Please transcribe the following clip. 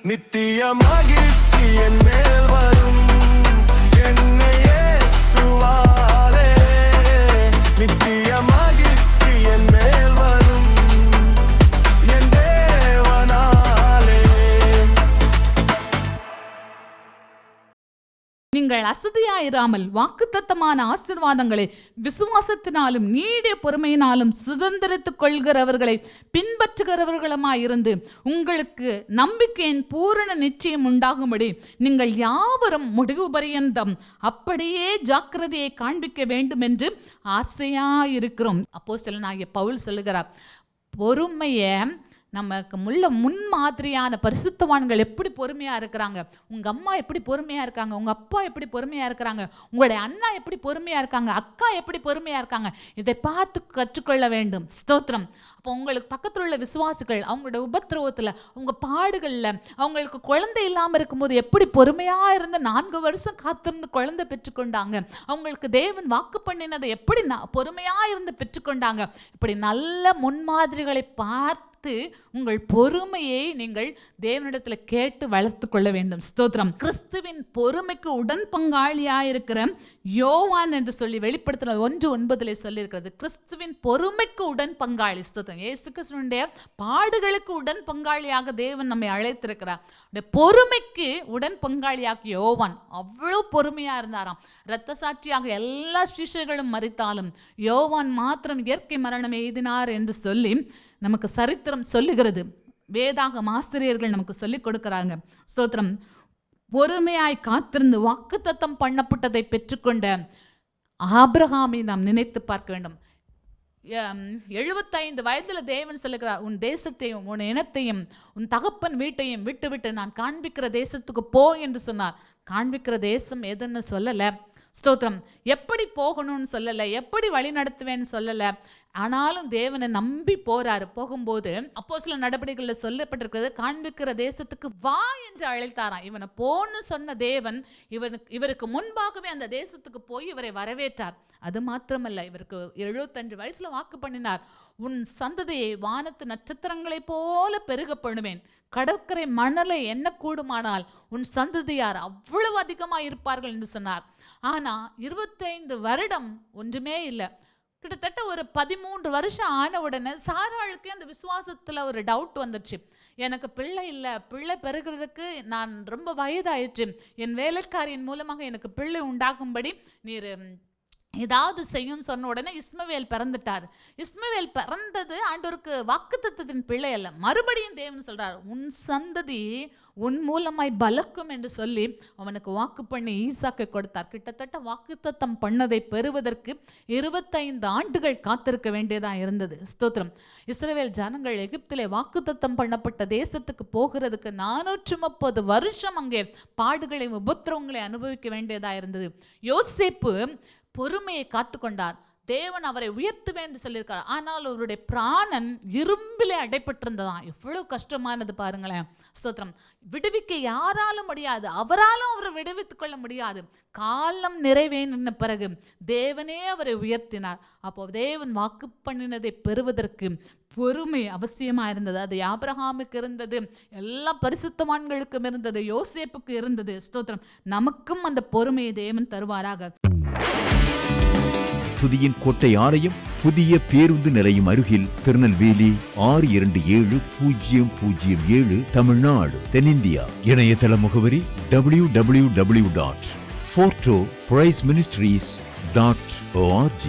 நித்திய மகிழ்ச்சி என் மேல் வரும் என்னை இயேசுவாலே. நித்திய மகிழ்ச்சி என் மேல் வரும் என் தேவனாலே. நீங்கள் அசதியாயிராமல் வாக்குத்தத்தமான ஆசீர்வாதங்களை விசுவாசத்தினாலும் நீடிய பொறுமையினாலும் சுதந்திரித்துக் கொள்கிறவர்களை பின்பற்றுகிறவர்களுமாயிருந்து உங்களுக்கு நம்பிக்கையின் பூரண நிச்சயம் உண்டாகும்படி நீங்கள் யாவரும் முடிவு பரியந்தம் அப்படியே ஜாக்கிரதையை காண்பிக்க வேண்டும் என்று ஆசையாயிருக்கிறோம். அப்போஸ்தலனாகிய பவுல் சொல்லுகிறார், பொறுமையை நமக்கு முன்மாதிரியான பரிசுத்தவான்கள் எப்படி பொறுமையாக இருக்கிறாங்க, உங்கள் அம்மா எப்படி பொறுமையாக இருக்காங்க, உங்கள் அப்பா எப்படி பொறுமையாக இருக்கிறாங்க, உங்களுடைய அண்ணா எப்படி பொறுமையாக இருக்காங்க, அக்கா எப்படி பொறுமையாக இருக்காங்க, இதை பார்த்து கற்றுக்கொள்ள வேண்டும். ஸ்தோத்திரம். அப்போ உங்களுக்கு பக்கத்தில் உள்ள விசுவாசிகள் அவங்களோட உபத்திரவத்தில், உங்கள் பாடுகளில், அவங்களுக்கு குழந்தை இல்லாமல் இருக்கும்போது எப்படி பொறுமையாக இருந்து 4 வருஷம் காத்திருந்து குழந்தை பெற்றுக்கொண்டாங்க, அவங்களுக்கு தேவன் வாக்கு பண்ணினதை எப்படி பொறுமையாக இருந்து பெற்றுக்கொண்டாங்க, இப்படி நல்ல முன்மாதிரிகளை பார்த்து உங்கள் பொறுமையை நீங்கள் தேவனிடத்தில் கேட்டு வளர்த்து கொள்ள வேண்டும். ஸ்தோத்திரம். கிறிஸ்துவின் பொறுமைக்கு உடன் பங்காளியாயிருக்கிற யோவான் என்று சொல்லி வெளிப்படுத்தின 1:9 சொல்லியிருக்கிறது. கிறிஸ்துவின் பொறுமைக்கு உடன் பங்காளி. ஸ்தோத்திரம். இயேசு கிறிஸ்துவினுடைய பாடுகளுக்கு உடன் பங்காளியாக தேவன் நம்மை அழைத்திருக்கிறார். பொறுமைக்கு உடன் பங்காளியாக யோவான் அவ்வளவு பொறுமையா இருந்தாராம். இரத்த சாட்சியாக எல்லா சிஷ்யர்களும் மரித்தாலும் யோவான் மாத்திரம் இயற்கை மரணம் எய்தினார் என்று சொல்லி நமக்கு சரித்திரம் சொல்லுகிறது. வேதாகம ஆசிரியர்கள் நமக்கு சொல்லிக் கொடுக்கிறாங்க. ஸ்தோத்திரம். பொறுமையாய் காத்திருந்து வாக்குத்தத்தம் பண்ணப்பட்டதை பெற்றுக்கொண்ட ஆபிரகாமை நாம் நினைத்து பார்க்க வேண்டும். 75 வயதில் தேவன் சொல்லுகிறார், உன் தேசத்தையும் உன் இனத்தையும் உன் தகப்பன் வீட்டையும் விட்டு நான் காண்பிக்கிற தேசத்துக்கு போ என்று சொன்னார். காண்பிக்கிற தேசம் எதுன்னு சொல்லலை. ஸ்தோத்திரம். எப்படி போகணும்னு சொல்லலை, எப்படி வழி நடத்துவேன்னு சொல்லலை. ஆனாலும் தேவனை நம்பி போறாரு. போகும்போது அப்போஸ்தலர் நடபடிகளில் சொல்லப்பட்டிருக்கிறது, காண்பிக்கிற தேசத்துக்கு வா என்று அழைத்தாராம். இவனை போன்னு சொன்ன தேவன் இவருக்கு முன்பாகவே அந்த தேசத்துக்கு போய் இவரை வரவேற்றார். அது மாத்திரமல்ல, இவருக்கு 75 வயசுல வாக்கு பண்ணினார், உன் சந்ததியை வானத்து நட்சத்திரங்களை போல பெருக பண்ணுவேன், கடற்கரை மணலை என்ன கூடுமானால் உன் சந்ததியார் அவ்வளவு அதிகமாக இருப்பார்கள் என்று சொன்னார். ஆனா 25 வருடம் ஒன்றுமே இல்லை. கிட்டத்தட்ட ஒரு 13 வருஷம் ஆன உடனே சாராளுக்கு அந்த விசுவாசத்துல ஒரு டவுட் வந்துடுச்சு. எனக்கு பிள்ளை இல்லை, பிள்ளை பெறுகிறதுக்கு நான் ரொம்ப வயதாயிற்று, என் வேலைக்காரியின் மூலமாக எனக்கு பிள்ளை உண்டாகும்படி நீர் ஏதாவது செய்யும் சொன்ன உடனே இஸ்மவேல் பிறந்துட்டார். இஸ்மவேல் பிறந்தது ஆண்டவருக்கு வாக்குத்தத்தத்தின் பிள்ளை அல்ல. மறுபடியும் தேவன் சொல்றார், உன் சந்ததி உன் மூலமாய் பலக்கும் என்று சொல்லி அவனுக்கு வாக்கு பண்ணி ஈசாக்கை கொடுத்தார். கிட்டத்தட்ட வாக்குத்தத்தம் பண்ணதை பெறுவதற்கு 25 ஆண்டுகள் காத்திருக்க வேண்டியதாக இருந்தது. ஸ்தோத்திரம். இஸ்ரவேல் ஜனங்கள் எகிப்திலே வாக்குத்தத்தம் பண்ணப்பட்ட தேசத்துக்கு போகிறதுக்கு 430 வருஷம் அங்கே பாடுகளை உபத்திரவங்களை அனுபவிக்க வேண்டியதாக இருந்தது. யோசேப்பு பொறுமையை காத்து கொண்டார். தேவன் அவரை உயர்த்துவேன் என்று சொல்லியிருக்கார். ஆனால் அவருடைய பிராணன் இரும்பிலே அடைப்பட்டிருந்ததான். எவ்வளவு கஷ்டமானது பாருங்களேன். ஸ்தோத்திரம். விடுவிக்க யாராலும் முடியாது, அவராலும் அவரை விடுவித்துக் கொள்ள முடியாது. காலம் நிறைவேறின பிறகு தேவனே அவரை உயர்த்தினார். அப்போ தேவன் வாக்கு பண்ணினதை பெறுவதற்கு பொறுமை அவசியமாக இருந்தது. அது ஆபிரகாமுக்கு இருந்தது, எல்லா பரிசுத்தவான்களுக்கும் இருந்தது, யோசேப்புக்கு இருந்தது. ஸ்தோத்திரம். நமக்கும் அந்த பொறுமையை தேவன் தருவாராக. துதியின் கோட்டை ஆலயம் புதிய பேருந்து நிலையம் அருகில், திருநெல்வேலி 620007 தமிழ்நாடு, தென்னிந்தியா. இணையதள முகவரி www.fortopriceministries.org.